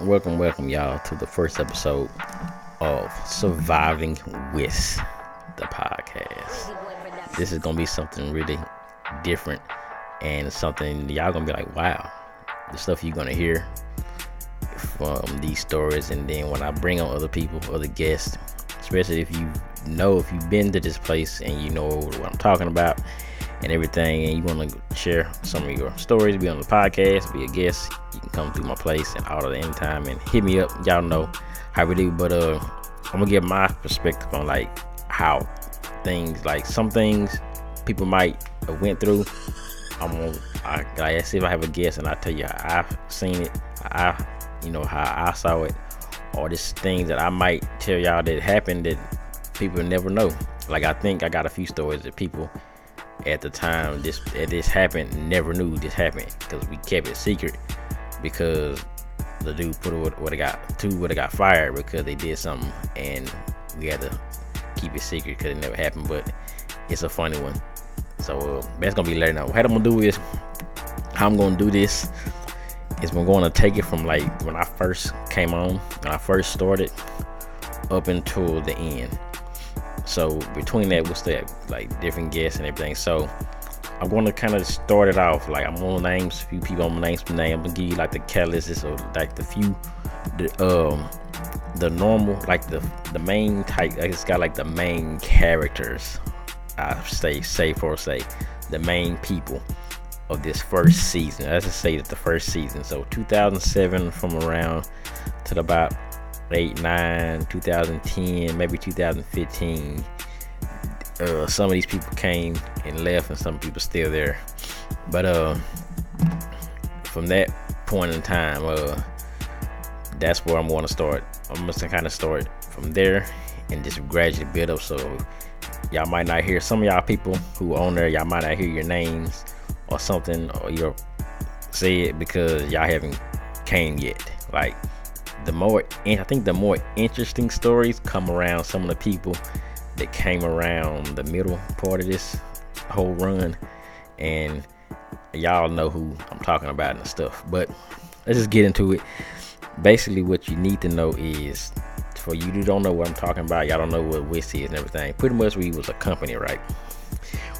Welcome, y'all, to the first episode of Surviving WIS, the podcast. This is gonna be something really different and something y'all gonna be like, wow, the stuff you're gonna hear from these stories. And then when I bring on other people, other guests, especially if you've been to this place and you know what I'm talking about and everything, and you want to share some of your stories, be on the podcast, be a guest, you can come through my place and all at any time and hit me up. Y'all know how we do, but I'm gonna give my perspective on like how things, like some things people might have went through. I see if I have a guest and I tell you how I've seen it, how I saw it, or just things that I might tell y'all that happened that people never know. Like, I think I got a few stories that people at the time this happened never knew this happened, because we kept it secret, because the dude would have got fired because they did something, and we had to keep it secret because it never happened. But it's a funny one, so that's gonna be later. Now, what I'm gonna do is, how I'm gonna do this is we're going to take it from like when I first came on, when I first started, up until the end. So between that, we'll stay like different guests and everything. So I'm going to kind of start it off. Like, I'm going to name a few people. I'm going to name some names. I'm going to give you like the catalysts, or like the normal, like the main type. Like, it's got like the main characters. I say the main people of this first season. Let's just say that the first season. So 2007 from around to about 8, 9, 2010, maybe 2015. Some of these people came and left, and some people still there. But from that point in time, that's where I'm going to start. I'm going to kind of start from there and just gradually build up. So y'all might not hear, some of y'all people who on there, y'all might not hear your names or something, or you'll say it because y'all haven't came yet. Like, I think the more interesting stories come around some of the people that came around the middle part of this whole run, and y'all know who I'm talking about and stuff. But let's just get into it. Basically, what you need to know is, for you who don't know what I'm talking about, y'all don't know what WIS is and everything. Pretty much, we was a company, right?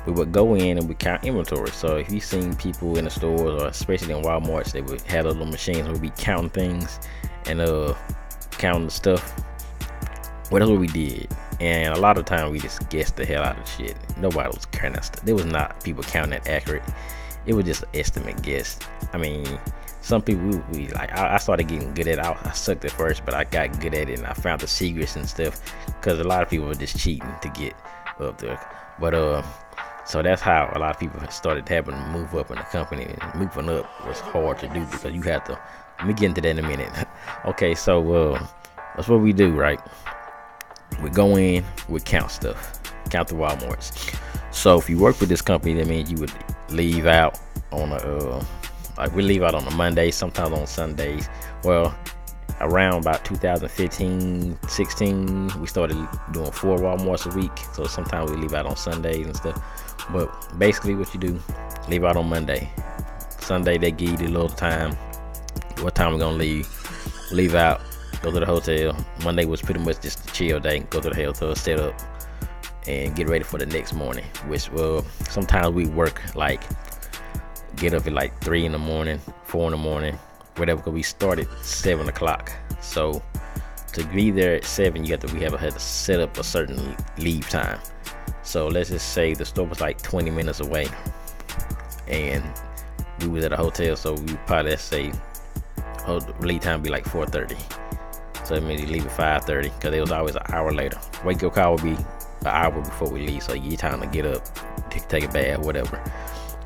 We would go in and we count inventory. So if you seen people in the stores, or especially in Walmarts, they would have little machines and we'd be counting things and counting the stuff. Well, that's what we did. And a lot of time we just guessed the hell out of shit. Nobody was counting that stuff. There was not people counting that accurate. It was just an estimate guess. I mean, some people we like, I started getting good at it. I sucked at first, but I got good at it, and I found the secrets and stuff, because a lot of people were just cheating to get up there. But so that's how a lot of people started having to move up in the company. And moving up was hard to do, because you have to. Let me get into that in a minute. Okay, so that's what we do, right? We go in, we count stuff, count the Walmarts. So if you work with this company, that means you would leave out on we leave out on a Monday, sometimes on Sundays. Well, around about 2015, 16, we started doing 4 Walmarts a week. So sometimes we leave out on Sundays and stuff. But basically what you do, leave out on Monday. Sunday, they give you a little time, what time we're gonna leave out, go to the hotel. Monday was pretty much just a chill day. Go to the hotel, set up, and get ready for the next morning. Which, well, sometimes we work like, get up at like 3 in the morning, 4 in the morning, whatever, because we started 7 o'clock. So to be there at 7, we had to set up a certain leave time. So let's just say the store was like 20 minutes away, and we was at a hotel, so we probably, let's say, leave time be like 4:30. So it means you leave at 5:30, because it was always an hour later. Wake up call would be an hour before we leave, so you get time to get up, take a bath, whatever.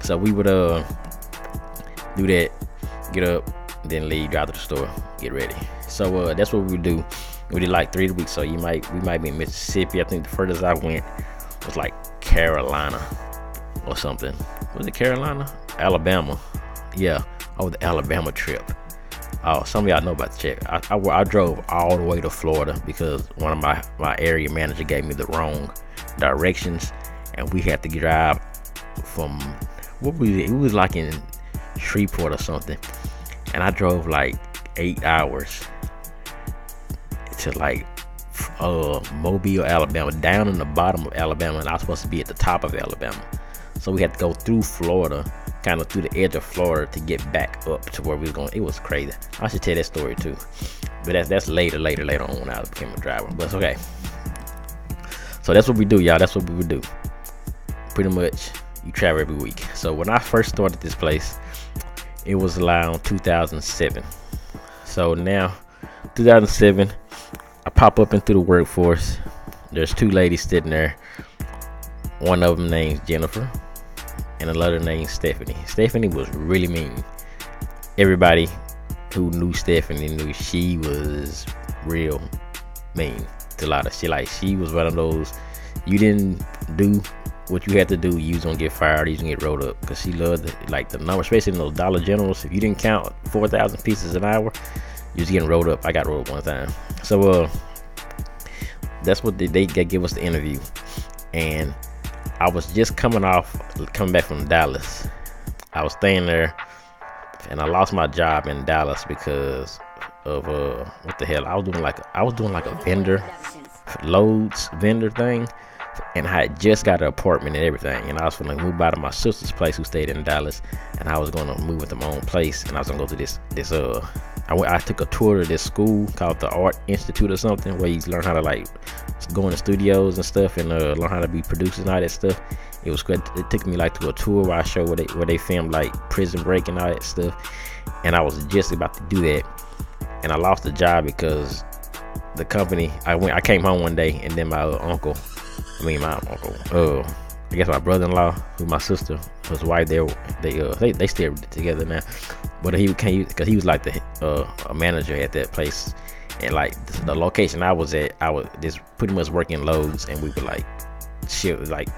So we would do that, get up, then leave, drive to the store, get ready. So that's what we would do. We did like 3 weeks. So we might be in Mississippi. I think the furthest I went was like Carolina or something. Was it Carolina? Alabama. Yeah, over the Alabama trip. Oh, some of y'all know about the trip. I drove all the way to Florida because one of my area manager gave me the wrong directions, and we had to drive from, it was like in Shreveport or something, and I drove like 8 hours to like Mobile, Alabama, down in the bottom of Alabama, and I was supposed to be at the top of Alabama. So we had to go through Florida, kind of through the edge of Florida to get back up to where we was going. It was crazy. I should tell that story too, but that's later on when I became a driver. But it's okay. So that's what we do, y'all. That's what we would do. Pretty much, you travel every week. So when I first started this place, it was around 2007. So now, 2007, I pop up into the workforce. There's two ladies sitting there. One of them named Jennifer, and another named Stephanie. Stephanie was really mean. Everybody who knew Stephanie knew she was real mean to a lot of shit. Like, she was one of those, you didn't do what you had to do, you was gonna get fired, you was gonna get rolled up, because she loved the number, especially in those Dollar Generals. If you didn't count 4,000 pieces an hour, you was getting rolled up. I got rolled up one time. So that's what they give us the interview. And I was just coming back from Dallas. I was staying there, and I lost my job in Dallas because of what the hell, I was doing like a vendor thing, and I had just got an apartment and everything, and I was gonna move out of my sister's place who stayed in Dallas, and I was gonna move into my own place, and I was gonna go to this I took a tour to this school called the Art Institute or something, where you learn how to like go in the studios and stuff, and learn how to be producers and all that stuff. It was good. It took me like to a tour where I showed where they filmed like Prison Break and all that stuff, and I was just about to do that, and I lost the job because the company. I came home one day, and then my I guess my brother-in-law, who my sister, his wife, they still together now. But he because he was like a manager at that place, and like the location I was at, I was just pretty much working loads, and we were like shit, like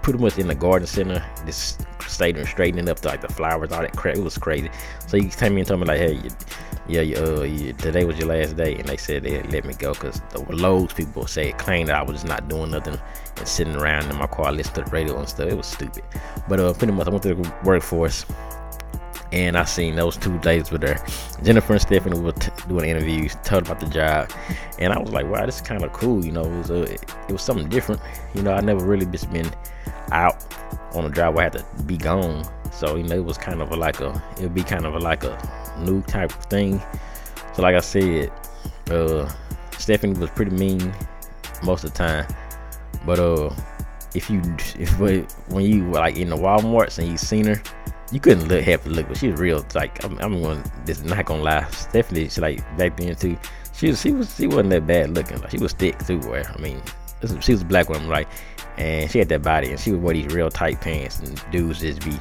pretty much in the garden center, just straightening up like the flowers, all that crap. It was crazy. So he came in and told me like, hey, today was your last day, and they said they let me go because the loads people claimed that I was just not doing nothing and sitting around in my car listening to the radio and stuff. It was stupid. But pretty much I went to the workforce, and I seen those two ladies were there. Jennifer and Stephanie were doing interviews, told about the job, and I was like, wow, this is kind of cool. You know, it was something different. You know, I never really just been out on a drive where I had to be gone. So, you know, it was kind of like a new type of thing. So like I said, Stephanie was pretty mean most of the time, but when you were like in the Walmarts and you seen her, you couldn't help to look, but she was real. Like I'm just not gonna lie, Stephanie, she like back then too, she wasn't that bad looking. Like, she was thick too. Where I mean, she was a black woman, right? And she had that body, and she would wear these real tight pants, and dudes just be,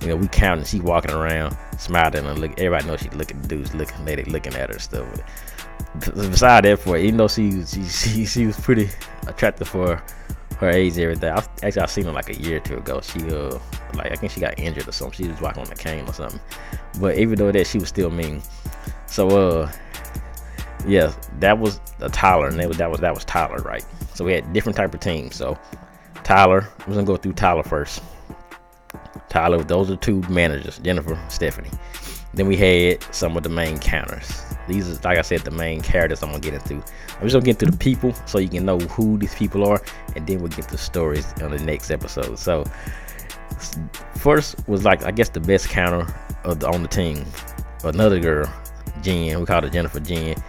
you know, we counting. She walking around smiling and look. Everybody knows she looking at dudes looking at her and stuff. But beside that, even though she was pretty attractive for her age and everything. I seen her like a year or two ago. She I think she got injured or something. She was walking on a cane or something. But even though that, she was still mean. So yeah, that was Tyler, and that was Tyler, right? So we had different type of teams. So Tyler, we're gonna go through Tyler first. Tyler, those are two managers, Jennifer, Stephanie. Then we had some of the main counters. These are, like I said, the main characters I'm gonna get into. I'm just gonna get into the people so you can know who these people are, and then we'll get the stories on the next episode. So first was like, I guess, the best counter on the team. Another girl, Jen. We called her Jennifer Jen.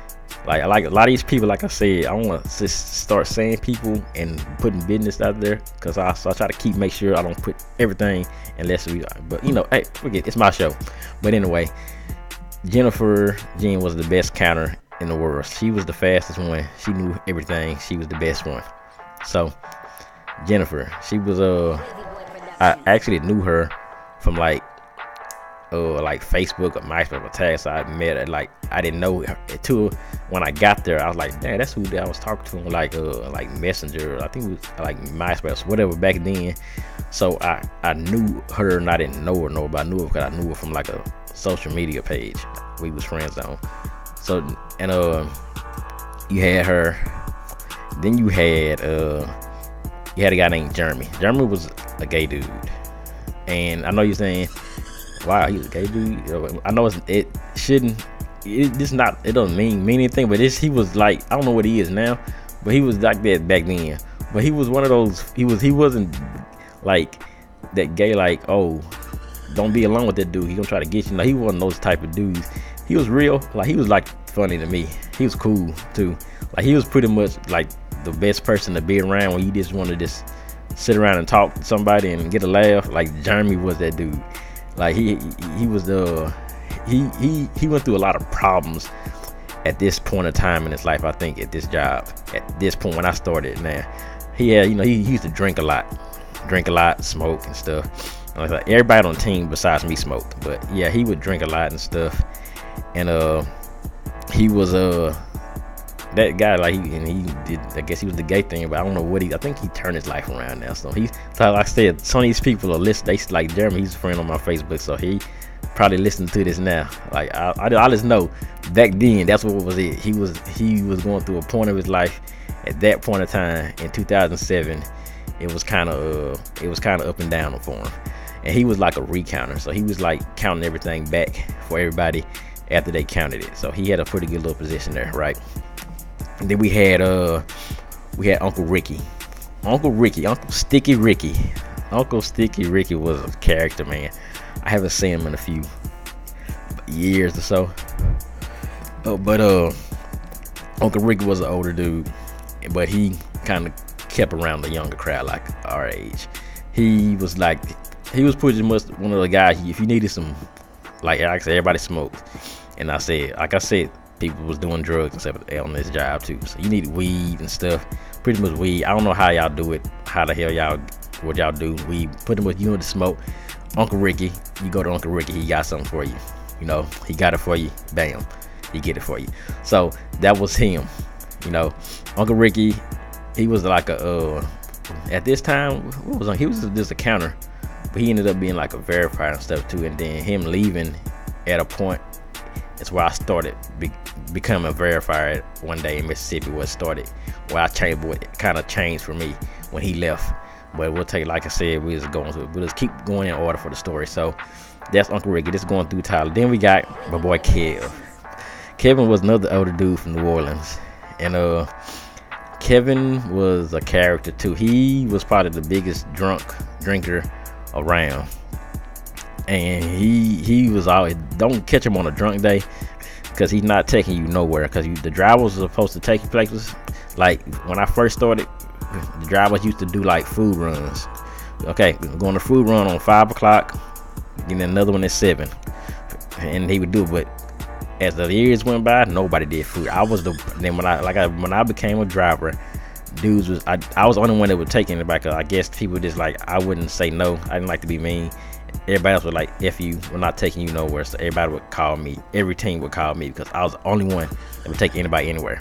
Like, I like a lot of these people. Like I said, I want to just start saying people and putting business out there, because I try to make sure I don't put everything unless we. But you know, hey, forget, it's my show. But anyway, Jennifer Jen was the best counter in the world. She was the fastest one. She knew everything. She was the best one. So Jennifer, she was I actually knew her from like Facebook or MySpace or tag. So I met her. Like, I didn't know her until when I got there. I was like, damn, that's who I was talking to, like Messenger. I think it was like MySpace, whatever back then. So I knew her, and I didn't know her. No, but I knew her because I knew her from like a social media page we was friends on. So, and you had her. Then you had a guy named Jeremy. Jeremy was a gay dude, and I know you're saying, wow, he's a gay dude. I know it shouldn't it doesn't mean anything, but he was like, I don't know what he is now, but he was like that back then. But he was one of those, he wasn't like that gay, like, oh, don't be alone with that dude, he gonna try to get you. Like, he wasn't those type of dudes. He was real, like, he was like funny to me. He was cool too. Like, he was pretty much like the best person to be around when you just want to just sit around and talk to somebody and get a laugh. Like, Jeremy was that dude. Like, he was he went through a lot of problems at this point of time in his life. I think at this job, at this point when I started, now he had, he used to drink a lot, smoke and stuff. And like, everybody on the team besides me smoked, but yeah, he would drink a lot and stuff. And he was that guy, like, he did, I guess he was the gay thing, but I don't know what I think he turned his life around now. So like I said, some of these people are listening. They like Jeremy, he's a friend on my Facebook, so he probably listening to this now. Like, I just know back then that's what was it. He was going through a point of his life at that point of time in 2007. It was kind of up and down for him, and he was like a recounter, so he was like counting everything back for everybody after they counted it. So he had a pretty good little position there, right? And then we had Uncle Ricky, Uncle Sticky Ricky. Uncle Sticky Ricky was a character, man. I haven't seen him in a few years or so. But Uncle Ricky was an older dude, but he kind of kept around the younger crowd, like our age. He was pretty much one of the guys, if you needed some, like I said, everybody smoked. And I said, people was doing drugs and stuff on this job too. So you needed weed and stuff. Pretty much weed. I don't know how y'all do it. How the hell what y'all do? Weed. Pretty much you want to smoke. Uncle Ricky, you go to Uncle Ricky, he got something for you. He got it for you. Bam, he get it for you. So that was him. Uncle Ricky, he was like at this time, he was just a counter, but he ended up being like a verifier and stuff too. And then him leaving at a point, it's where I started becoming a verifier one day in Mississippi. Where it kind of changed for me when he left. But we'll take, like I said, we'll just keep going in order for the story. So that's Uncle Ricky. Just going through Tyler. Then we got my boy Kev. Kevin was another older dude from New Orleans, and Kevin was a character too. He was probably the biggest drinker around, and he was always, don't catch him on a drunk day, because he's not taking you nowhere. Because the drivers are supposed to take you places. Like when I first started, the drivers used to do like food runs. Okay, we're going to food run on 5 o'clock, and then another one at 7, and he would do it. But as the years went by, nobody did food. When I became a driver, dudes I was the only one that would take anybody, because I guess people just like, I wouldn't say no. I didn't like to be mean. Everybody else was like, F you, we're not taking you nowhere. So everybody would call me. Every team would call me, because I was the only one that would take anybody anywhere.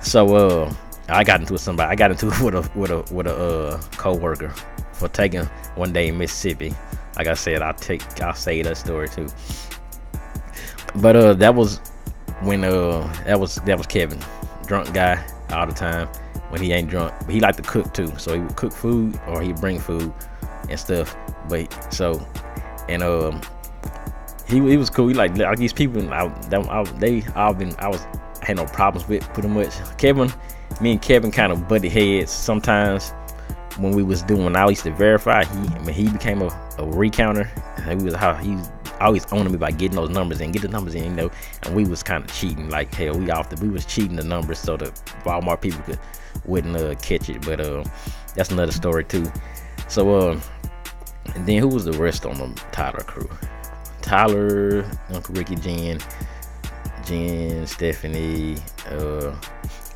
So I got into it with a co-worker for taking one day in Mississippi. Like I said, I'll say that story too. But that was when that was Kevin, drunk guy all the time. When he ain't drunk, but he liked to cook too. So he would cook food, or he'd bring food and stuff. But he was cool. He like these people. I had no problems with, pretty much. Me and Kevin kind of butted heads sometimes when I used to verify. He became a recounter. He always owning me by getting those numbers in, and we was kind of cheating. Like, hell, we was cheating the numbers so that Walmart people wouldn't catch it. But that's another story too. So and then who was the rest on the Tyler crew? Tyler, Uncle Ricky, Jen, Stephanie,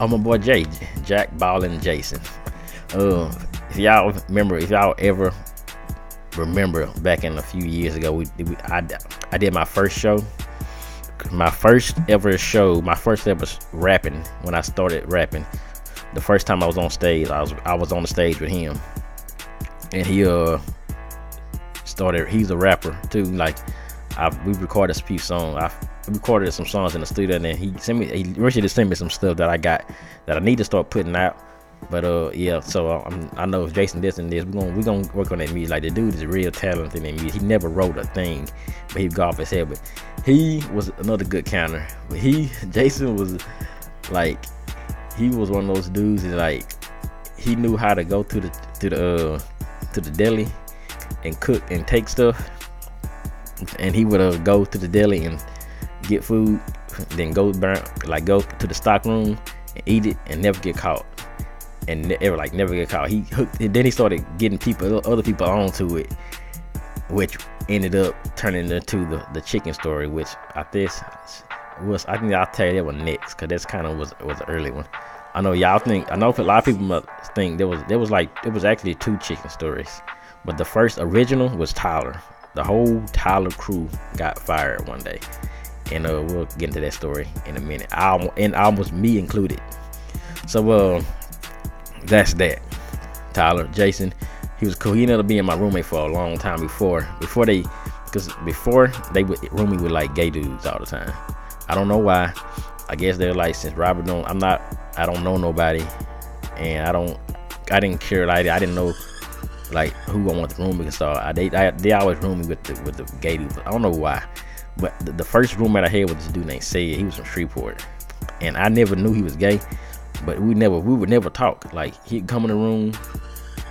my boy Jack, Ballin, Jason. If y'all ever remember back in a few years ago, I did my first show, my first ever rapping. When I started rapping, the first time I was on stage, I was on the stage with him, and he he's a rapper too. Like, we recorded a few songs. I recorded some songs in the studio, and then he originally sent me some stuff that I need to start putting out. But yeah, so I know if Jason this and this, we're gonna work on that music. Like the dude is real talented in music. He never wrote a thing, but he'd go off his head. But he was another good counter. But Jason was like, he was one of those dudes that like, he knew how to go to the deli and cook and take stuff, and he would go to the deli and get food, then go to the stock room and eat it and never get caught. And never get caught. He hooked. Then he started getting other people onto it, which ended up turning into the chicken story. Which I think I'll tell you that one next, cause that's kind of was the early one. I know y'all think. I know a lot of people must think there was actually 2 chicken stories, but the first original was Tyler. The whole Tyler crew got fired one day, and we'll get into that story in a minute. And almost me included. So that's that. Tyler, Jason, he was cool. He ended up being my roommate for a long time before they would room me with like gay dudes all the time. I don't know why. I guess they're like, since Robert I don't know nobody, and I didn't care. Like, I didn't know like who I want to room with. So they always room me with the gay dudes. I don't know why, but the first roommate I had was this dude named Sid. He was from Shreveport, and I never knew he was gay. But we would never talk. Like, he'd come in the room,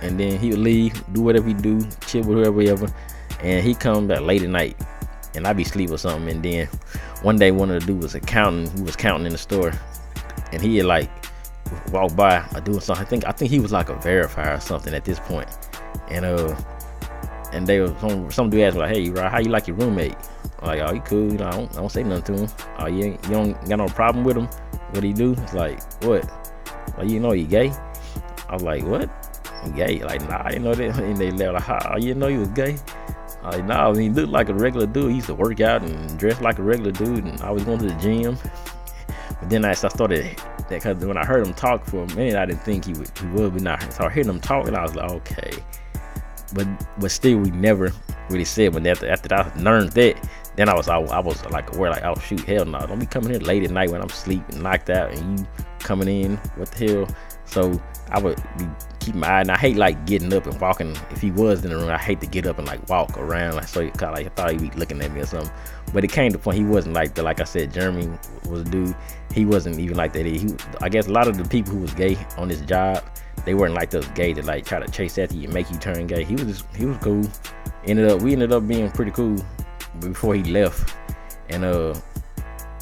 and then he would leave, do whatever he do, chill with whoever, and he'd come back late at night, and I'd be asleep or something. And then one day, one of the dudes was accounting. He was counting in the store, and he had like walked by doing something. I think he was like a verifier or something at this point. And they was some dude asked like, "Hey, Rod, how you like your roommate?" I'm like, "Oh, he cool. You know, I don't say nothing to him. Oh, you don't got no problem with him? What he do?" It's like, "What? Well, you know he gay?" I was like, "What? He gay?" Like, "Nah, I didn't know that." And they left like, "Oh, you didn't know he was gay?" I was like, "Nah, he looked like a regular dude. He used to work out and dress like a regular dude, and I was going to the gym." But then I started that, because when I heard him talk for a minute, I didn't think he would. But now I started hearing him talk, and I was like, okay. But still, we never really said. But after I learned that, then I was like aware, like, oh shoot, hell no, don't be coming here late at night when I'm asleep and knocked out, and you coming in, what the hell? So I would be keeping my eye, and I hate like getting up and walking. If he was in the room, I hate to get up and like walk around, like, so kind of like I thought he'd be looking at me or something. But it came to the point he wasn't like that. Like I said, Jeremy was a dude. He wasn't even like that. I guess a lot of the people who was gay on this job, they weren't like those gay that like try to chase after you and make you turn gay. He was cool. We ended up being pretty cool before he left. And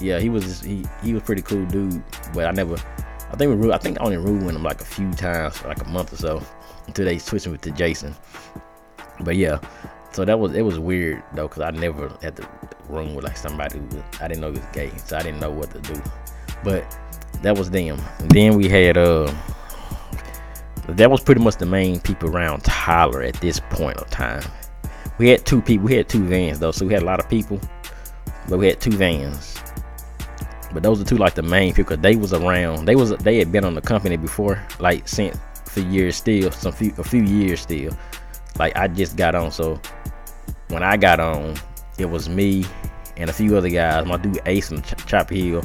yeah, he was pretty cool dude. But I think I only roomed with him like a few times for like a month or so until they switched me to Jason. But yeah, so it was weird though, because I never had to room with like somebody I didn't know he was gay, so I didn't know what to do. But that was them. And then we had that was pretty much the main people around Tyler at this point of time. We had 2 people. We had 2 vans though, so we had a lot of people, but we had 2 vans. But those are 2 like the main people, because they was around. They had been on the company before, like since for years still, a few years still. Like I just got on, so when I got on, it was me and a few other guys. My dude Ace from Chop Hill,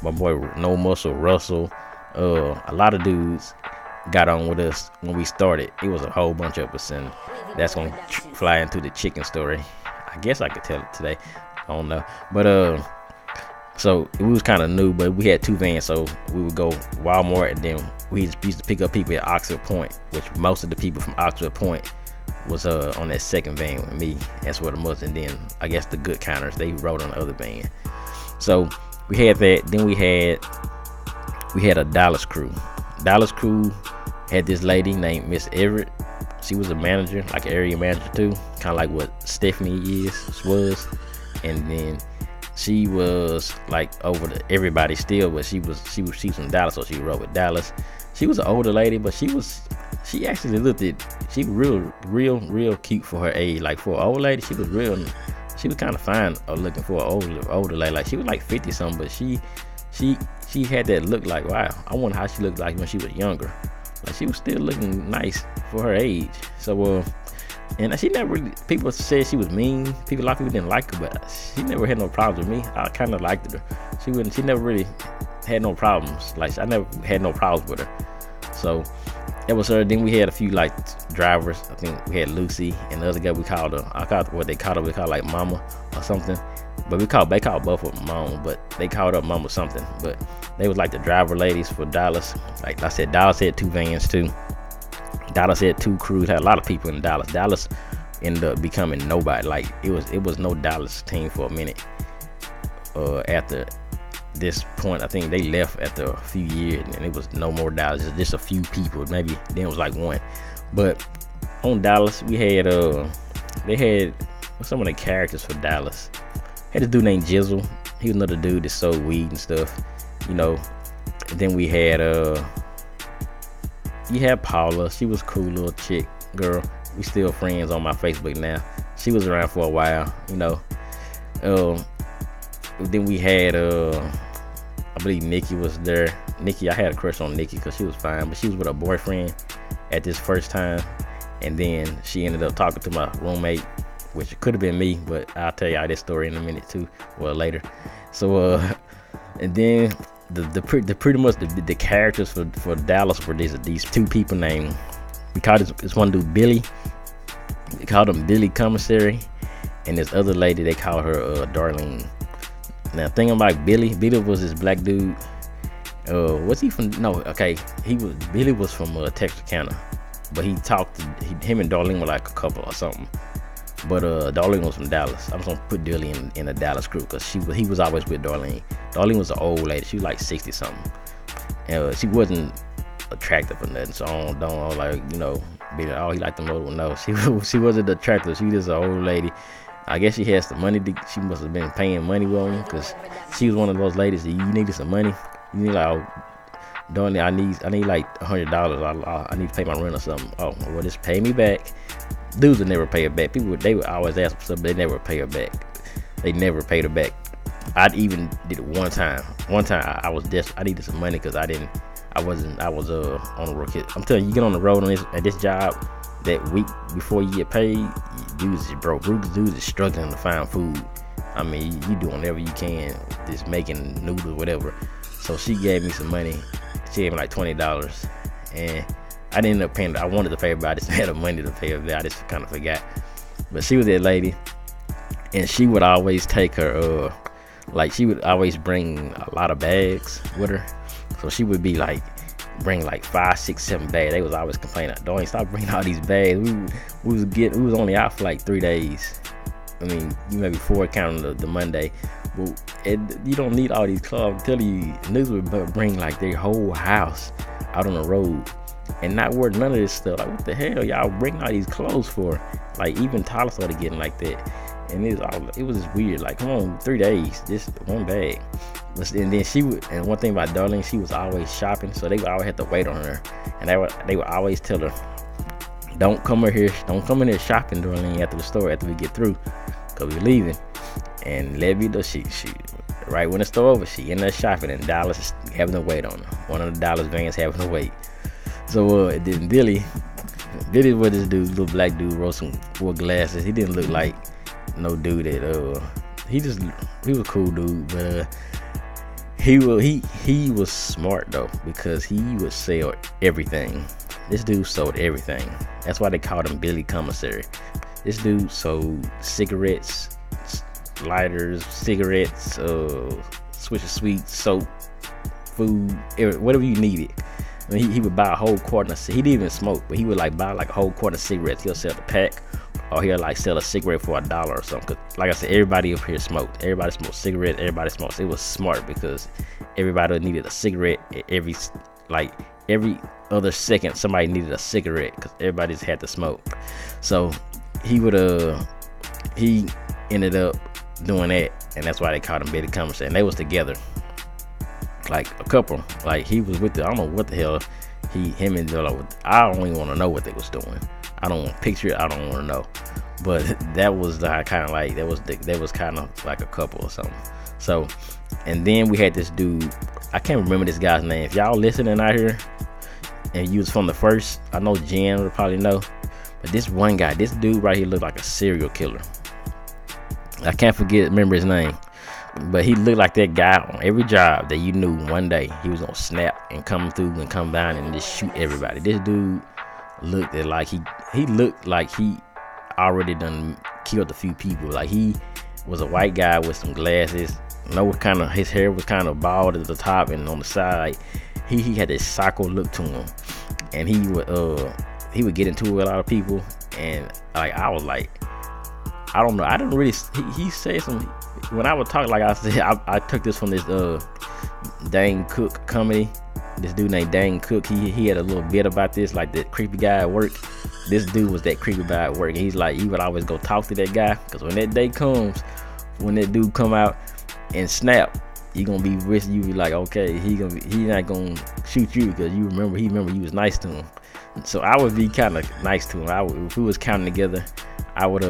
my boy No Muscle Russell, a lot of dudes got on with us when we started. It was a whole bunch of us, and that's gonna fly into the chicken story. I guess I could tell it today. I don't know, but so we was kind of new, but we had 2 vans, so we would go Walmart, and then we used to pick up people at Oxford Point, which most of the people from Oxford Point was on that second van with me. That's where the most, and then I guess the good counters, they rode on the other van. So we had that. Then we had a Dallas crew. Dallas crew had this lady named Miss Everett. She was a manager, like an area manager too, kind of like what Stephanie was. And then she was like over to everybody still, but she's from Dallas, so she rode with Dallas. She was an older lady, but she actually she was real cute for her age. Like for an old lady, she was kind of fine looking for an older lady. Like she was like 50 something, but she had that look like, wow, I wonder how she looked like when she was younger. Like she was still looking nice for her age. So and she never really, people said she was mean. A lot of people didn't like her, but she never had no problems with me. I kind of liked her. She never really had no problems. Like I never had no problems with her. So it was her. Then we had a few like drivers. I think we had Lucy and the other guy. We called her. I called what they called her. We called like Mama or something. But they called both of them Mama, but they called up Mama something. But they was like the driver ladies for Dallas. Like I said, Dallas had 2 vans too. Dallas had 2 crews. Had a lot of people in Dallas. Dallas ended up becoming nobody. Like it was no Dallas team for a minute. After this point, I think they left after a few years, and it was no more Dallas. Just a few people. Maybe then it was like 1. But on Dallas, we had they had some of the characters for Dallas. Had this dude named Jizzle. He was another dude that sold weed and stuff, you know. And then we had you had Paula. She was a cool little chick girl. We still friends on my Facebook now. She was around for a while, you know. Then we had I believe Nikki was there. Nikki, I had a crush on Nikki because she was fine, but she was with her boyfriend at this first time, and then she ended up talking to my roommate, which could have been me, but I'll tell y'all this story in a minute too, well later. So and then the pretty much the characters for Dallas were these 2 people named, we called this one dude Billy. They called him Billy Commissary, and this other lady they called her Darlene. Now thinking about Billy was this black dude. Was he from? No, okay, Billy was from Texarkana, but he talked to him and Darlene were like a couple or something. But Darlene was from Dallas. I'm just gonna put Billy in a Dallas group because he was always with Darlene. Darlene was an old lady. She was like 60 something, and she wasn't attractive or nothing. So I don't like, you know, Billy. Oh, he liked the motor. No, she wasn't attractive. She was just an old lady. I guess she has the money. She must have been paying money with him because she was one of those ladies that you needed some money. You need like, Darlene, I need like $100. I need to pay my rent or something. Oh, well, just pay me back. Dudes would never pay her back. They would always ask for something, but they never pay her back. They never paid her back. I even did it one time. I was desperate. I needed some money because I was on the road. I'm telling you, you get on the road at this job, that week before you get paid, dudes is broke. Dudes is struggling to find food. I mean, you doing whatever you can, just making noodles, whatever. So she gave me some money. She gave me like $20, and I didn't end up paying. I wanted to pay her, but I just had the money to pay her back. I just kind of forgot. But she was that lady, and she would always take her, like she would always bring a lot of bags with her. So she would be like, bring like 5, 6, 7 bags. They was always complaining, "Don't stop bringing all these bags." We was only out for like 3 days. I mean, you maybe 4 counting the Monday. But you don't need all these clothes. I'm telling you, niggas would bring like their whole house out on the road and not wear none of this stuff. Like, what the hell y'all bring all these clothes for? Like, even Tyler started getting like that, and it was just weird. Like, come on, 3 days, just 1 bag. And then and one thing about Darlene, she was always shopping, so they would always have to wait on her, and they would always tell her, don't come in here shopping, Darlene, after the store, after we get through, because we're leaving. And let me know, she right when the store over, she in there shopping, and Dallas is having to wait on her. One of the Dallas vans having to wait. So then Billy was this dude, little black dude, wore glasses. He didn't look like no dude that he was a cool dude, but he was smart though, because he would sell everything. This dude sold everything. That's why they called him Billy Commissary. This dude sold cigarettes, lighters, cigarettes, Swisher Sweets, soap, food, whatever you needed. I mean, he would buy a whole carton of cigarettes. He didn't even smoke, but he would like buy like a whole carton of cigarettes. He'll sell the pack, or he'll like sell a cigarette for $1 or something. Cause like I said, everybody up here smoked. Everybody smoked cigarettes. Everybody smokes. It was smart because everybody needed a cigarette every other second. Somebody needed a cigarette because everybody just had to smoke. So he ended up doing that, and that's why they called him Billy Commissary. And they was together like a couple. Like he was with I don't know what the hell him and I don't even want to know what they was doing. I don't want to picture it. I don't want to know. But that was the kind of like that was kind of like a couple or something. So, and then we had this dude. I can't remember this guy's name. If y'all listening out here and you was from the first, I know Jen would probably know. But this one guy, this dude right here looked like a serial killer. I can't remember his name. But he looked like that guy on every job that you knew one day he was gonna snap and come through and come down and just shoot everybody. This dude looked at like he looked like he already done killed a few people. Like he was a white guy with some glasses. No, kind of his hair was kind of bald at the top and on the side. He had this psycho look to him, and he would get into it with a lot of people. And like I was like, I don't know. I didn't really. He said some. When I would talk, like I said, I took this from this Dane Cook comedy. This dude named Dane Cook. He had a little bit about this, like that creepy guy at work. This dude was that creepy guy at work. And he's like, he would always go talk to that guy, because when that day comes, when that dude come out and snap, you gonna be with you. Be like, okay, he not gonna shoot you because he remember you was nice to him. So I would be kind of nice to him. If we was counting together, I would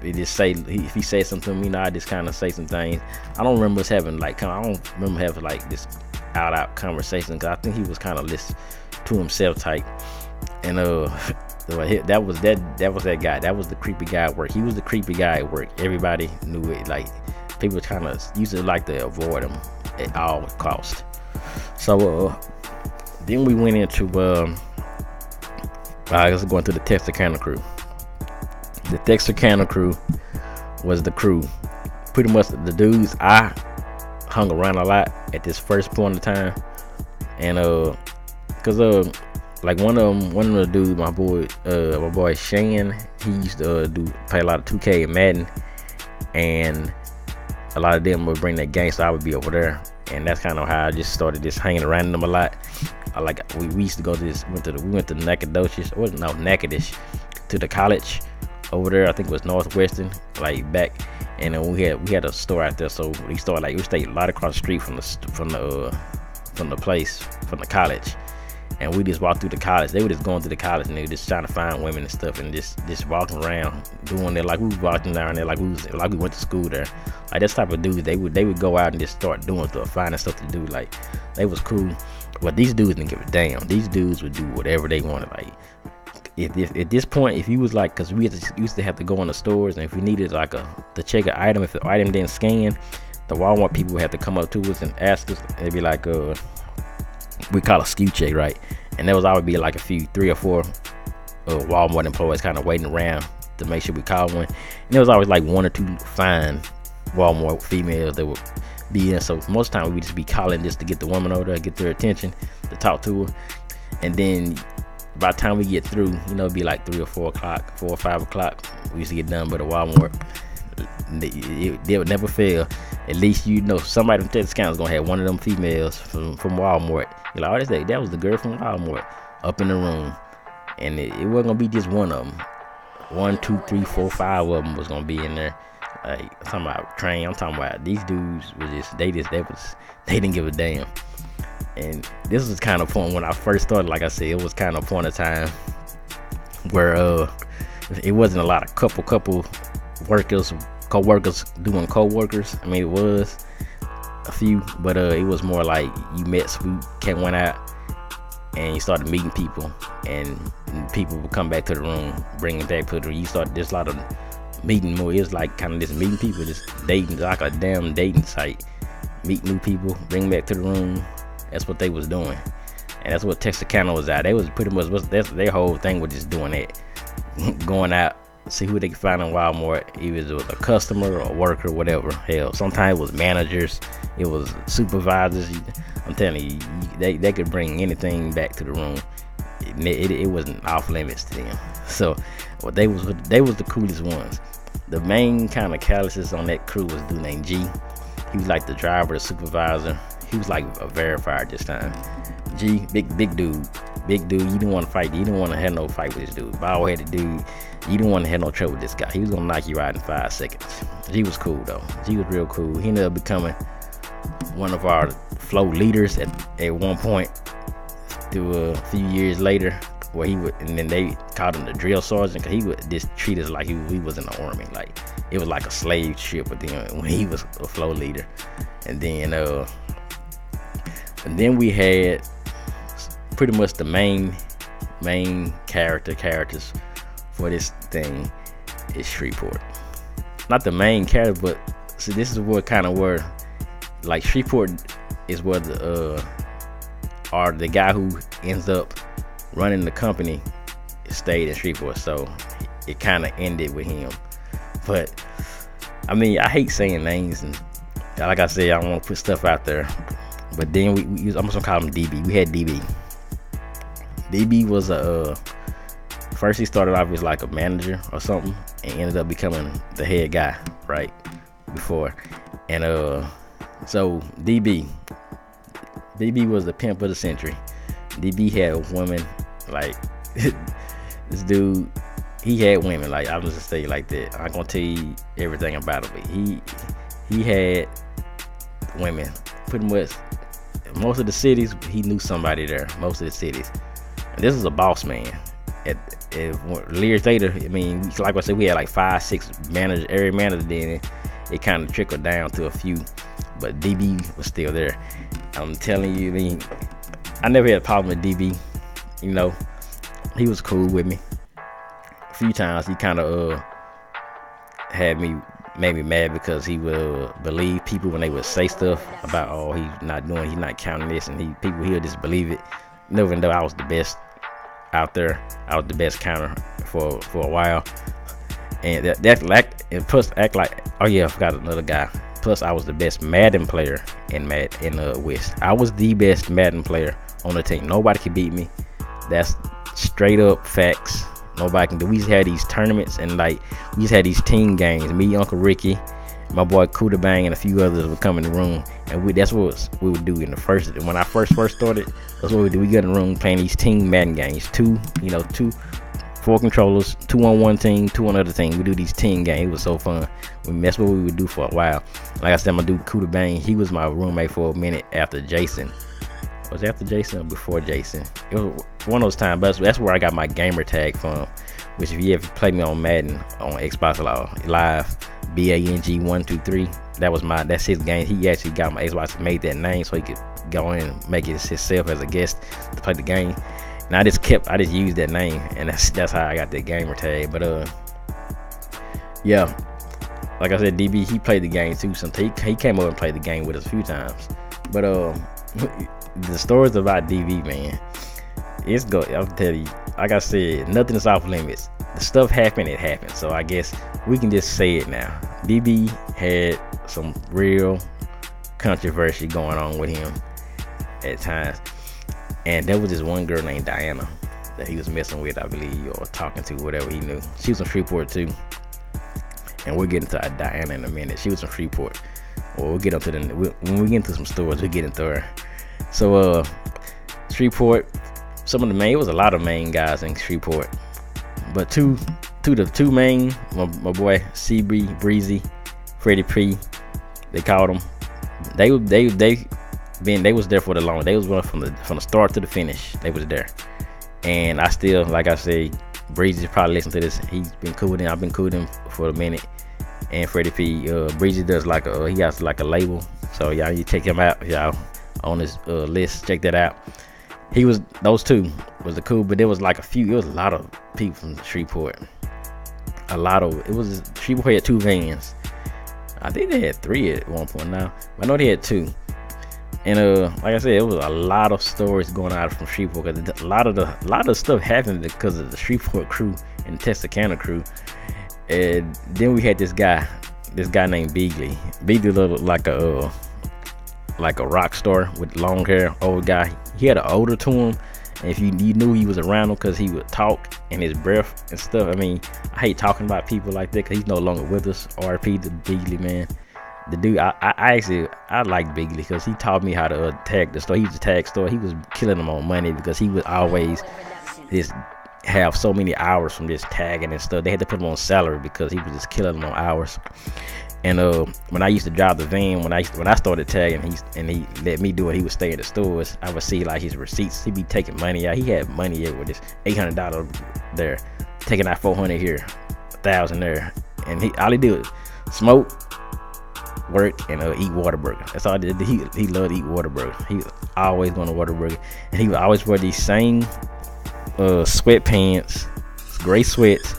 just say, if he said something to me, I just kind of say some things. I don't remember us having like, I don't remember having like this out conversation, because I think he was kind of list to himself type. And that was that guy. That was the creepy guy at work. He was the creepy guy at work. Everybody knew it. Like people kind of used to like to avoid him at all cost. So then we went into I was going to the Texarkana crew. The Texarkana crew was the crew. Pretty much the dudes I hung around a lot at this first point of time, and cause like one of the dudes, my boy Shan, he used to play a lot of 2K and Madden, and a lot of them would bring that game, so I would be over there, and that's kind of how I just started just hanging around them a lot. We used to go to this. We went to Natchitoches to the college over there. I think it was Northwestern, like back, and then we had a store out there, so we stayed right across the street from the college, and we just walked through the college. They were just going through the college, and they were just trying to find women and stuff, and just walking around doing it like we was walking down there, like we went to school there. Like this type of dudes, they would go out and just start doing stuff, finding stuff to do. Like they was cool, but these dudes didn't give a damn. These dudes would do whatever they wanted. Like if at this point, if you was like, because we used to have to go in the stores, and if we needed like to check an item, if the item didn't scan, the Walmart people would have to come up to us and ask us. They'd be like, we call a SKU check, right? And there was always be like 3 or 4 Walmart employees kind of waiting around to make sure we call one. And there was always like 1 or 2 fine Walmart females that would be in. So most of the time we just be calling just to get the woman over there, get their attention, to talk to her. And then by the time we get through, it'd be like 3 or 4 o'clock, 4 or 5 o'clock. We used to get done by the Walmart. They would never fail. At least somebody from Texarkana is gonna have one of them females from Walmart. You're like, oh, that was the girl from Walmart up in the room, and it wasn't gonna be just one of them. 1, 2, 3, 4, 5 of them was gonna be in there. Like I'm talking about train. I'm talking about these dudes they didn't give a damn. And this was kind of fun when I first started. Like I said, it was kind of point of time where it wasn't a lot of couple co-workers doing co-workers. I mean, it was a few, but it was more like you went out and you started meeting people, and people would come back to the room, bringing back to the room. There's a lot of meeting more. It was like kind of just meeting people, just dating, like a damn dating site. Meet new people, bring back to the room. That's what they was doing, and that's what Texarkana was at. They was pretty much their whole thing was just doing that, going out, see who they could find in Walmart. Either it was a customer or a worker, whatever. Hell, sometimes it was managers, it was supervisors. I'm telling you, they could bring anything back to the room. It wasn't off limits to them. So, they was the coolest ones. The main kind of calluses on that crew was a dude named G. He was like the driver, the supervisor. He was like a verifier this time. G, big dude. You didn't want to fight. You didn't want to have no fight with this dude. Bald-headed dude. You didn't want to have no trouble with this guy. He was gonna knock you out in 5 seconds. G was cool though. G was real cool. He ended up becoming one of our flow leaders at one point. Through a few years later, where and then they called him the drill sergeant, because he would just treat us like we was in the army. Like it was like a slave ship with him when he was a flow leader. And then we had pretty much the main characters for this thing is Shreveport. Not the main character, but So this is what kind of where, like, Shreveport is where the guy who ends up running the company stayed in Shreveport, so it kind of ended with him. But I mean, I hate saying names, and like I said, I don't want to put stuff out there. But then I'm just gonna call him DB. We had DB. DB was first he started off as like a manager or something, and ended up becoming the head guy right before. And so DB was the pimp of the century. DB had women like this dude. He had women, like, I'm just say it like that. I'm gonna tell you everything about it, but he had women. Pretty much most of the cities, he knew somebody there. Most of the cities. And this was a boss man. At years later, I mean, like I said, we had like 5-6 managers, area managers. Then it kind of trickled down to a few, but DB was still there. I'm telling you, I mean, I never had a problem with DB. You know, he was cool with me. A few times he kind of made me mad because he would believe people when they would say stuff about, oh, he's not counting this, and he'll just believe it. Even though I was the best out there, I was the best counter for a while, and and plus act like, oh yeah, I forgot another guy. Plus I was the best Madden player in WIS. I was the best Madden player on the team. Nobody could beat me. That's straight up facts. Nobody can do. We just had these tournaments, and like we just had these team games. Me, Uncle Ricky, my boy Kuda Bang, and a few others would come in the room, and that's what we would do in the first. When I first started, that's what we do. We get in the room playing these team Madden games. 4 controllers, 2 on one team, 2 on another team. We do these team games. It was so fun. That's what we would do for a while. Like I said, my dude Kuda Bang, he was my roommate for a minute after Jason. Was it after Jason or before Jason? It was one of those times, but that's where I got my gamer tag from. Which, if you ever play me on Madden on Xbox Live, BANG123, that's his game. He actually got my Xbox, made that name so he could go in and make it himself as a guest to play the game. And I just used that name, and that's how I got that gamer tag. But yeah, like I said, DB, he played the game too. He came over and played the game with us a few times. But the stories about DB, man, I'll tell you, like I said, nothing is off limits. The stuff happened, it happened. So I guess we can just say it now. DB had some real controversy going on with him at times. And there was this one girl named Diana that he was messing with, I believe, or talking to, whatever he knew. She was from Shreveport too. And we'll get into Diana in a minute. She was from Shreveport. Well, we'll get into when we get into some stories, we'll get into her. So Shreveport, it was a lot of main guys in Shreveport, but two main, my boy CB, Breezy, Freddie P, they called them. They was there for the long. They was going from the start to the finish. They was there, and I still, like I say, Breezy probably listen to this. He's been cool with him. I've been cool with him for a minute. And Freddie P, Breezy does he has like a label, so y'all, you check him out, y'all, on his list. Check that out. Those two was the cool, but there was like it was a lot of people from Shreveport. Shreveport had 2 vans. I think they had 3 at one point now. I know they had 2. And like I said, it was a lot of stories going out from Shreveport, because a lot of stuff happened because of the Shreveport crew and Texarkana crew. And then we had this guy named Beagley. Beagley looked like a rock star with long hair, old guy. He had an odor to him, and if you knew he was around him, because he would talk and his breath and stuff. I mean, I hate talking about people like that because he's no longer with us. RP to Beagley, man. The dude, I like Beagley because he taught me how to tag the store. He was a tag store. He was killing them on money because he would always just have so many hours from just tagging and stuff. They had to put him on salary because he was just killing them on hours. And when I used to drive the van, when I started tagging, he let me do it. He would stay in the stores. I would see like his receipts. He'd be taking money out. He had money with this $800 there, taking out $400 here, $1,000 there, and all he did was smoke, work, and eat Whataburger. That's all he did. He loved to eat Whataburger. He was always going to Whataburger, and he would always wear these same sweatpants, gray sweats,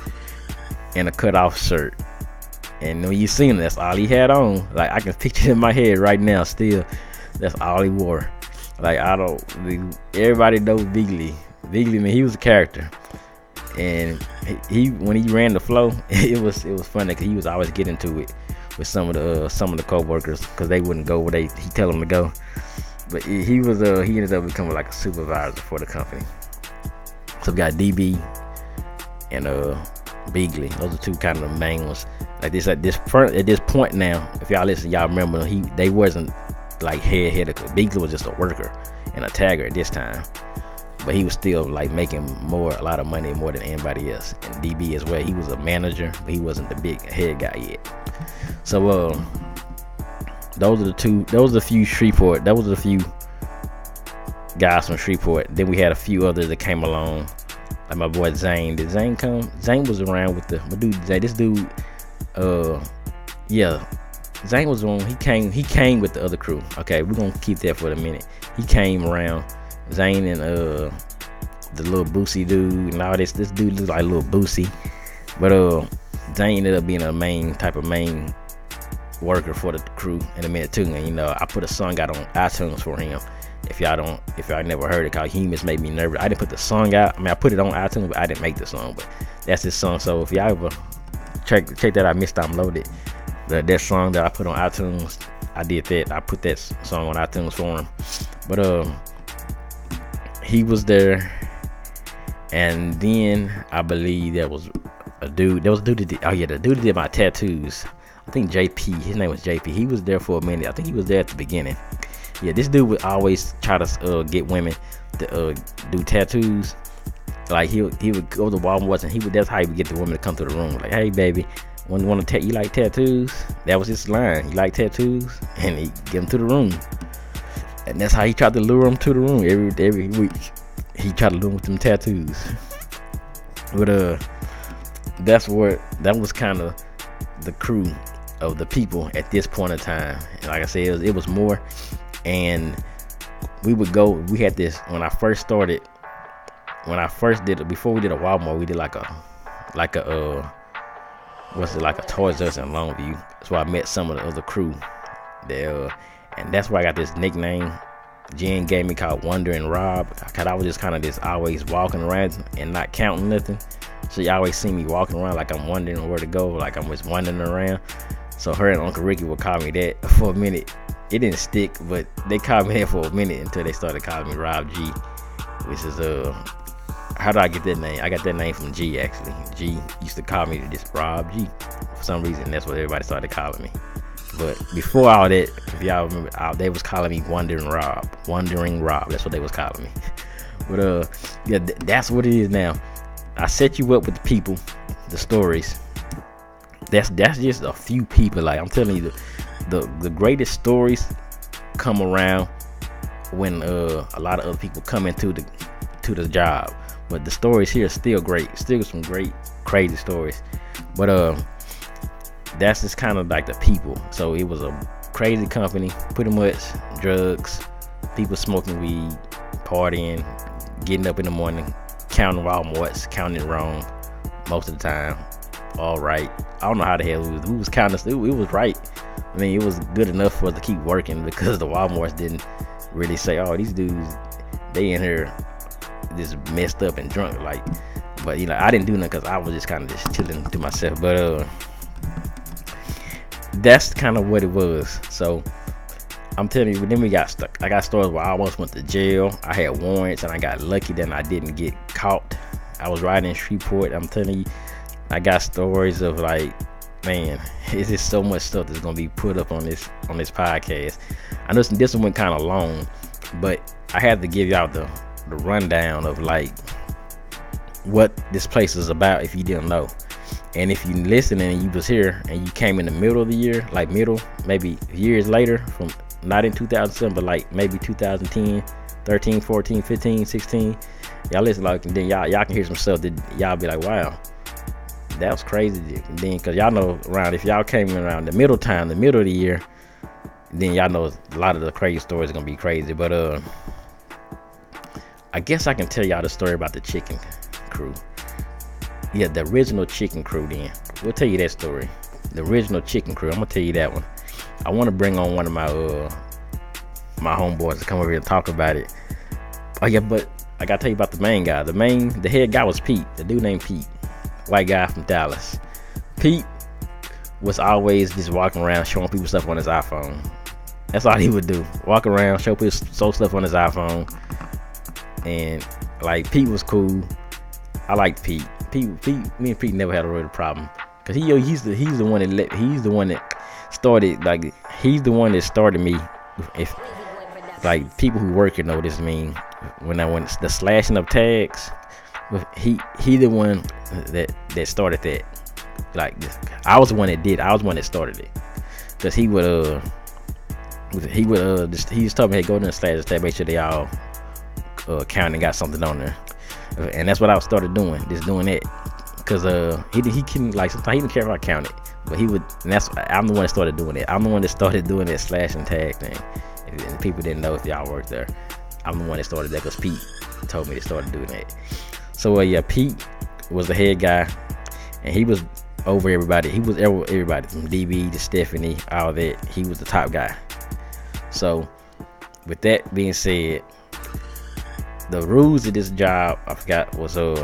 and a cut-off shirt. And when you seen him, that's all he had on. Like, I can picture it in my head right now. Still, that's all he wore. Like, everybody knows Bigley. Bigley, man, he was a character. And he when he ran the flow, it was funny because he was always getting to it with some of the co-workers because they wouldn't go where he tell them to go. But he ended up becoming like a supervisor for the company. So we got DB and Bigley. Those are two kind of the main ones. Like this at this point now, if y'all listen, y'all remember they wasn't like head. Bigley was just a worker and a tagger at this time. But he was still like making a lot of money more than anybody else. And DB as well, he was a manager, but he wasn't the big head guy yet. So those are the few Shreveport. Those are the few guys from Shreveport. Then we had a few others that came along, like my boy Zane. Did Zane come? Zane was around with my dude. This dude, yeah, Zane was on. He came with the other crew. Okay, we're gonna keep that for a minute. He came around. Zane and the little Boosie dude and all this. This dude looks like a little Boosie, but Zane ended up being a main worker for the crew in a minute too. And I put a song out on iTunes for him. If y'all never heard it, called "Humans Made Me Nervous." I didn't put the song out. I mean, I put it on iTunes, but I didn't make the song. But that's his song. So if y'all ever check that out, download it. That song that I put on iTunes, I did that. I put that song on iTunes for him. But he was there, and then I believe there was a dude. There was a dude that did, the dude that did my tattoos. I think JP. His name was JP. He was there for a minute. I think he was there at the beginning. Yeah, this dude would always try to get women to do tattoos. Like he would go to Walmart and that's how he would get the woman to come to the room. Like, hey baby, you like tattoos? That was his line. You like tattoos? And he get them to the room. And that's how he tried to lure them to the room every week. He tried to lure them with them tattoos. But that was kind of the crew of the people at this point in time. And like I said, it was more. And we had this when I first did it, before we did a Walmart, we did like a Toys R Us in Longview. So I met some of the other crew there. And that's where I got this nickname Jen gave me called Wondering Rob. Cause I was just kind of just always walking around and not counting nothing. So you always see me walking around like I'm wondering where to go, like I'm just wandering around. So her and Uncle Ricky would call me that for a minute. It didn't stick, but they called me that for a minute until they started calling me Rob G, which is how did I get that name? I got that name from G actually. G used to call me just Rob G. For some reason, that's what everybody started calling me. But before all that, if y'all remember, they was calling me Wondering Rob. That's what they was calling me. But yeah, that's what it is now. I set you up with the people, the stories. That's just a few people. Like I'm telling you, the greatest stories come around when a lot of other people come into the job. But the stories here are still great. Still some great, crazy stories. But that's just kind of like the people. So it was a crazy company, pretty much drugs, people smoking weed, partying, getting up in the morning, counting Walmarts, counting it wrong most of the time. All right. I don't know how the hell we was counting. It was right. I mean, it was good enough for us to keep working because the Walmarts didn't really say, oh, these dudes, they in here just messed up and drunk. Like, but I didn't do nothing because I was just kind of just chilling to myself. But that's kind of what it was. So I'm telling you, then we got stuck. I got stories where I almost went to jail. I had warrants and I got lucky that I didn't get caught. I was riding in Shreveport. I'm telling you, I got stories of like, man, it's just so much stuff that's gonna be put up on this podcast. I know this one went kind of long, but I had to give y'all the rundown of like what this place is about if you didn't know. And if you listening and you was here and you came in the middle of the year, like maybe years later, from not in 2007, but like maybe 2010, 13, 14, 15, 16, y'all listen, like, and then y'all can hear some stuff that y'all be like, wow, that was crazy. And then, cause y'all know around, if y'all came around the middle of the year, then y'all know a lot of the crazy stories are gonna be crazy. But I guess I can tell y'all the story about the chicken crew. Yeah, the original chicken crew. Then we'll tell you that story. the original chicken crew. I'm gonna tell you that one. I want to bring on one of my my homeboys to come over here and talk about it. Oh yeah, but I gotta tell you about the main guy. The head guy was Pete. The dude named Pete, white guy from Dallas. Pete was always just walking around showing people stuff on his iPhone. That's all he would do. Walk around, show people stuff on his iPhone. And like, Pete was cool. I liked Pete. Me and Pete never had a real problem. Cause he's the one that started, like, he's the one that started me. If like, people who work here know this mean, when the slashing of tags, he the one that started that. Like, I was the one that did. I was the one that started it. Cause he just told me, hey, go there and slash the tag, make sure they all count and got something on there. And that's what I started doing, just doing that. Cause he can, like, sometimes he didn't care if I counted, but he would. And I'm the one that started doing it. I'm the one that started doing that slash and tag thing. And people didn't know if y'all worked there. I'm the one that started that because Pete told me to start doing that. So yeah, Pete was the head guy, and he was over everybody. He was everybody from DB to Stephanie, all that. He was the top guy. So with that being said, the rules of this job, I forgot, was you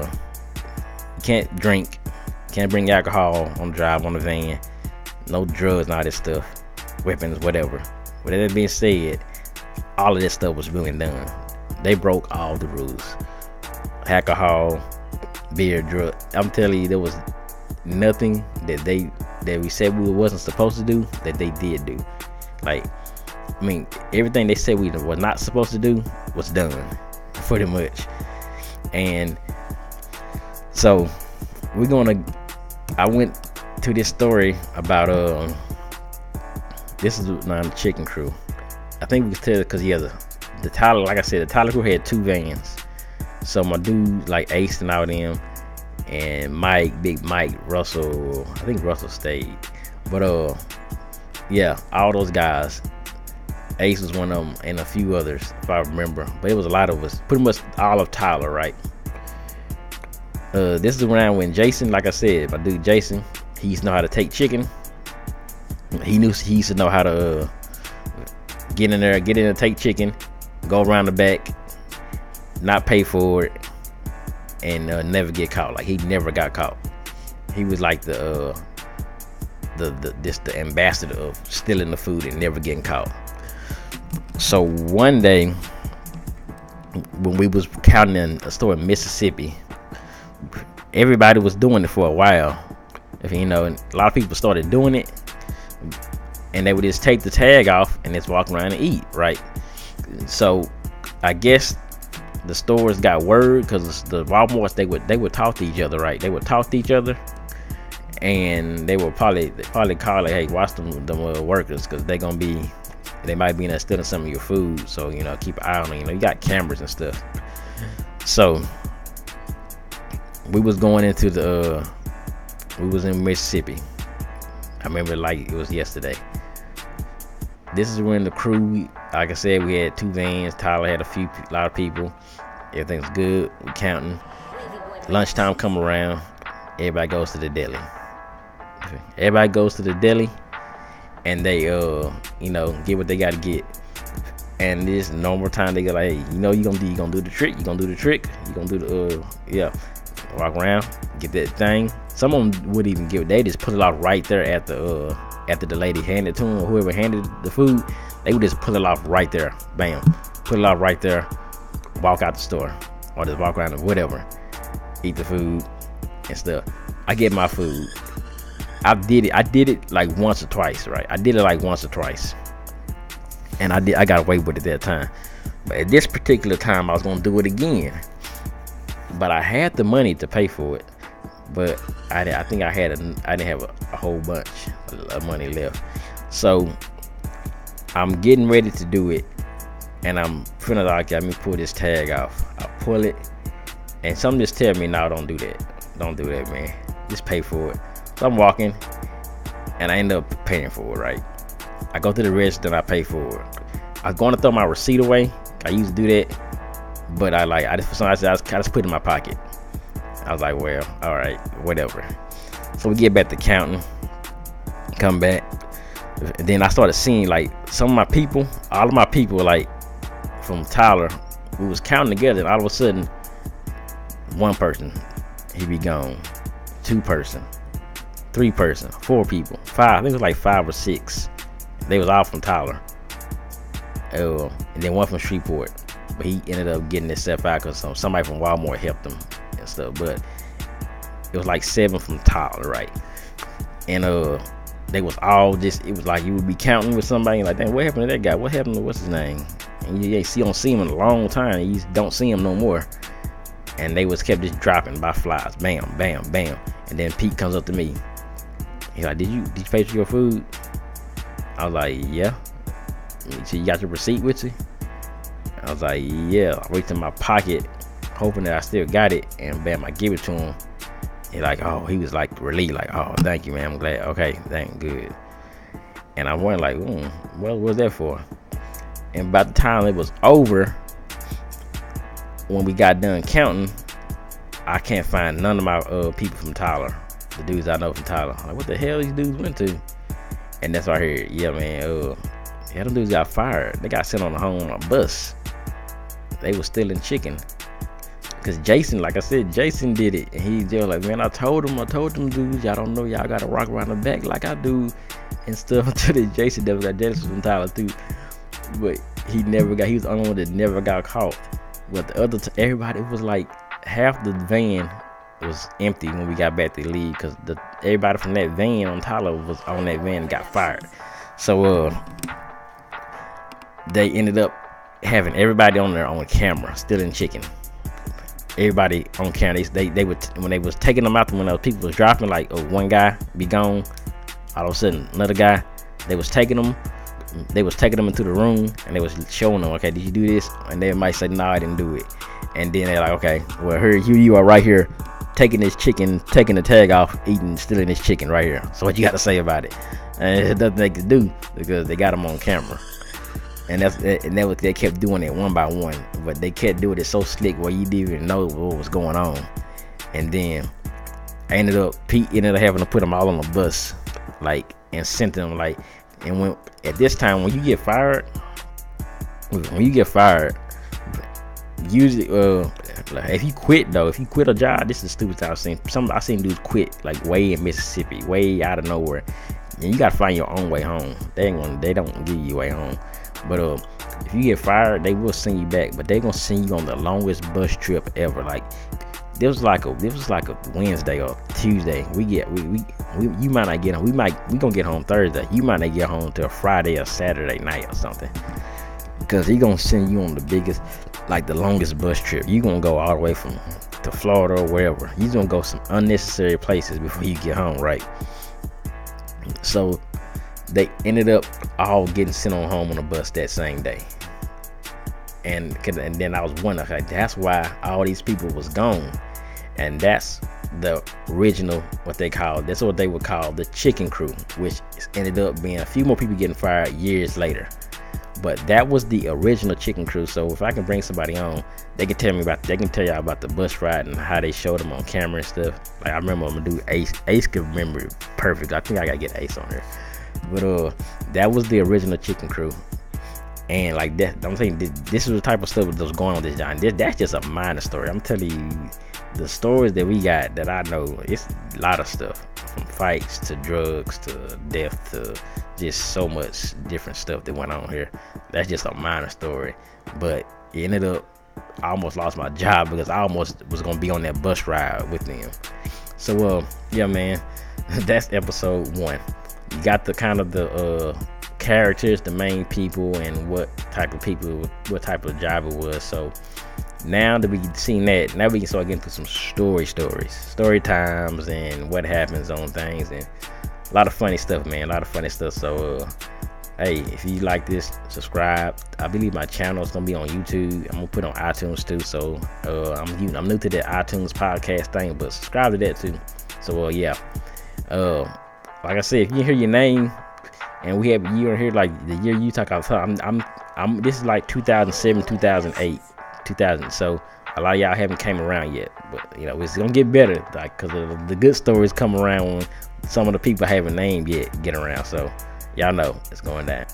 can't drink, can't bring alcohol on the drive, on the van, no drugs and all this stuff, weapons, whatever. With that being said, all of this stuff was being done. They broke all the rules. Alcohol, beer, drug. I'm telling you, there was nothing that we said we wasn't supposed to do that they did do. Like, I mean, everything they said we were not supposed to do was done, pretty much. And so I went to this story about this is now the chicken crew. I think we can tell because the Tyler, like I said, the Tyler crew had 2 vans. So my dude, like Ace and all them, and Mike, Big Mike, Russell, I think Russell stayed. But yeah, all those guys. Ace was one of them, and a few others, if I remember. But it was a lot of us, pretty much all of Tyler, right? This is around when Jason, like I said, my dude Jason, he used to know how to take chicken. He used to know how to get in there, take chicken, go around the back, not pay for it, and never get caught. Like, he never got caught. He was like the ambassador of stealing the food and never getting caught. So one day, when we was counting in a store in Mississippi, everybody was doing it for a while. If you know, a lot of people started doing it, and they would just take the tag off and just walk around and eat, right? So I guess the stores got word, because the Walmarts, they would talk to each other, right? They would talk to each other, and they would probably call it, hey, watch them workers, because they might be in there stealing some of your food. So, you know, keep an eye on them. You know, you got cameras and stuff. So we was going into we was in Mississippi. I remember like it was yesterday. This is when the crew, like I said, we had 2 vans. Tyler had a lot of people. Everything's good. We counting. Lunchtime come around. Everybody goes to the deli. Everybody goes to the deli, and they get what they got to get. And this normal time, they go like, hey, you know, you gonna do the trick. You gonna do the walk around, get that thing. Some of them would even give it. They just put it off right there after the lady handed it to them, or whoever handed the food. They would just pull it off right there. Bam, put it off right there. Walk out the store, or just walk around or whatever. Eat the food and stuff. I get my food. I did it like once or twice, right? I did it like once or twice, and I got away with it that time. But at this particular time, I was gonna do it again. But I had the money to pay for it, but I didn't have a whole bunch of money left. So I'm getting ready to do it, and I'm feeling like, let me pull this tag off. I pull it, and something just tell me, no, don't do that, man. Just pay for it. So I'm walking, and I end up paying for it, right? I go to the register and I pay for it. I was going to throw my receipt away. I used to do that. But I just put it in my pocket. I was like, well, all right, whatever. So we get back to counting. Come back. And then I started seeing like some of my people, all of my people, like from Tyler, we was counting together, and all of a sudden, one person, he be gone. 2 person, 3 person, 4 people, 5. I think it was like 5 or 6. They was all from Tyler. And then one from Shreveport, but he ended up getting himself out because somebody from Walmart helped him and stuff. But it was like 7 from Tyler, right? And they was all just, it was like you would be counting with somebody like, dang, what happened to that guy? What happened to what's his name? And you don't see him in a long time. You don't see him no more. And they was kept just dropping by flies, bam, bam, bam. And then Pete comes up to me. He's like, did you pay for your food? I was like, yeah. So you got your receipt with you? I was like, yeah. I reached in my pocket, hoping that I still got it, and bam, I give it to him. He was like relieved, like, oh, thank you, man. I'm glad. Okay, thank good. And I went like, what was that for? And by the time it was over, when we got done counting, I can't find none of my people from Tyler, the dudes I know from Tyler. I'm like, what the hell these dudes went to? And that's why I heard, yeah, man, them dudes got fired. They got sent on home on a bus. They was stealing chicken. Cause Jason, like I said, Jason did it, and he's just like, man, I told them dudes, y'all don't know, y'all gotta rock around the back like I do and stuff. Until the Jason never got jealous from Tyler too, but he was the only one that never got caught. But the other, everybody, it was like half the van was empty when we got back to leave, cause everybody from that van on Tyler was on that van and got fired. So they ended up having everybody on there on camera stealing chicken. Everybody on camera. They would, when they was taking them out, when those people was dropping, like one guy be gone, all of a sudden another guy, they was taking them into the room, and they was showing them, okay, did you do this? And they might say, no, I didn't do it. And then they're like, okay, well, here you are right here taking this chicken, taking the tag off, stealing this chicken right here. So what you got to say about it? And there's nothing they could do because they got them on camera. And they kept doing it one by one, but they kept doing it so slick where you didn't even know what was going on. And then Pete ended up having to put them all on a bus, like, and sent them, like, and when at this time when you get fired, usually like if you quit a job, this is stupid. I seen dudes quit like way in Mississippi, way out of nowhere, and you gotta find your own way home. They don't give you a way home. But if you get fired, they will send you back, but they gonna send you on the longest bus trip ever. Like this was like a Wednesday or Tuesday. You might not get home. We gonna get home Thursday. You might not get home till Friday or Saturday night or something, because he gonna send you on the biggest, like the longest bus trip. You gonna go all the way to Florida or wherever. You gonna go some unnecessary places before you get home, right? So they ended up all getting sent on home on a bus that same day. And then I was wondering, like, that's why all these people was gone. And that's the original, that's what they would call the chicken crew, which ended up being a few more people getting fired years later. But that was the original chicken crew. So if I can bring somebody on, they can tell y'all about the bus ride and how they showed them on camera and stuff. Like I remember I'm gonna do Ace could remember it perfect. I think I gotta get Ace on here. But that was the original chicken crew. And like that, I'm saying this is the type of stuff that was going on this time. That's just a minor story. I'm telling you, the stories that we got that I know, it's a lot of stuff, from fights to drugs to death to just so much different stuff that went on here. That's just a minor story, but it ended up, I almost lost my job because I almost was gonna be on that bus ride with them. So yeah, man, that's episode 1. You got the kind of the characters, the main people, and what type of job it was. So now that we've seen that, now we can start getting to some story times, and what happens on things, and a lot of funny stuff, man. So hey, if you like this, subscribe. I believe my channel is gonna be on YouTube. I'm gonna put it on iTunes too. So I'm new to the iTunes podcast thing, but subscribe to that too. So yeah, like I said, if you hear your name and you don't hear like the year you talk about, this is like 2007, 2008, 2000. So A lot of y'all haven't came around yet, but it's gonna get better, like, cause the good stories come around when some of the people I haven't named yet get around. So y'all know it's going down.